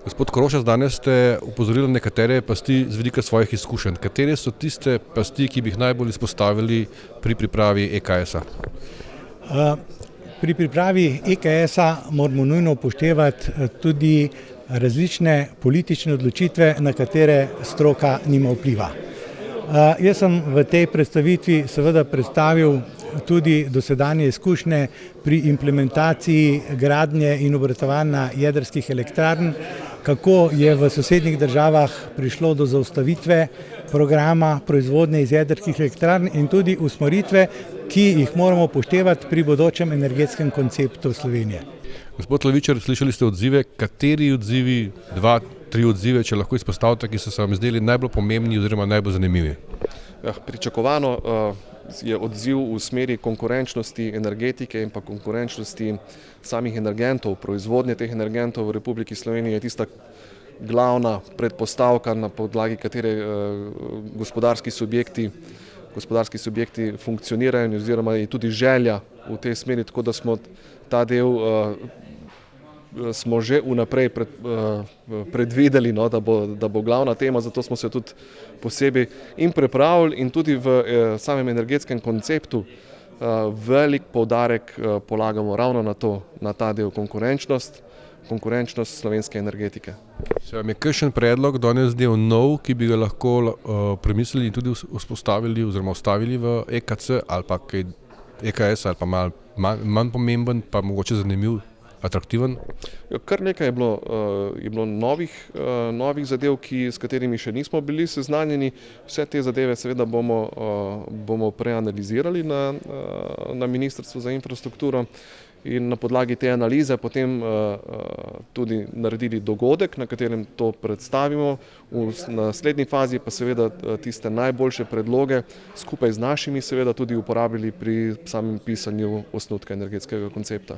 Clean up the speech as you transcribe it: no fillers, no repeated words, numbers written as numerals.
Gospod Korošec, danes ste upozorili na nekatere pasti z vidika svojih izkušenj. Katere so tiste pasti, ki bi jih najbolj izpostavili pri pripravi EKS-a? Pri pripravi EKS-a moramo nujno upoštevati tudi različne politične odločitve, na katere stroka nima vpliva. Jaz sem v tej predstavitvi seveda predstavil tudi dosedanje izkušnje pri implementaciji gradnje in obratovanja jedrskih elektrarn, kako je v sosednjih državah prišlo do zaustavitve programa proizvodnje iz jedrskih elektrarn in tudi usmeritve, ki jih moramo upoštevati pri bodočem energetskem konceptu Slovenije. Gospod Levičar, slišali ste odzive. Kateri odzivi, 2, 3 odzive, če lahko izpostavite, ki so se vam zdeli najbolj pomembni oziroma najbolj zanimivi? Pričakovano je odziv v smeri konkurenčnosti energetike in pa konkurenčnosti samih energentov. Proizvodnje teh energentov v Republiki Sloveniji je tista glavna predpostavka, na podlagi katere gospodarski subjekti funkcionirajo oziroma je tudi želja v tej smeri, tako da smo ta del smo že vnaprej predvideli, da bo glavna tema, zato smo se tudi posebej in pripravili in tudi v samem energetskem konceptu velik poudarek polagamo ravno na ta del konkurenčnost slovenske energetike. Se vam je kakšen predlog danes del nov, ki bi ga lahko premislili in tudi vzpostavili oziroma ustavili v EKC ali pa kaj EKS ali pa manj pomemben, pa mogoče zanimiv, atraktiven? Kar nekaj je bilo novih zadev, s katerimi še nismo bili seznanjeni. Vse te zadeve seveda bomo preanalizirali na Ministrstvu za infrastrukturo in na podlagi te analize potem tudi naredili dogodek, na katerem to predstavimo. V naslednji fazi pa seveda tiste najboljše predloge skupaj z našimi seveda tudi uporabili pri samem pisanju osnutka energetskega koncepta.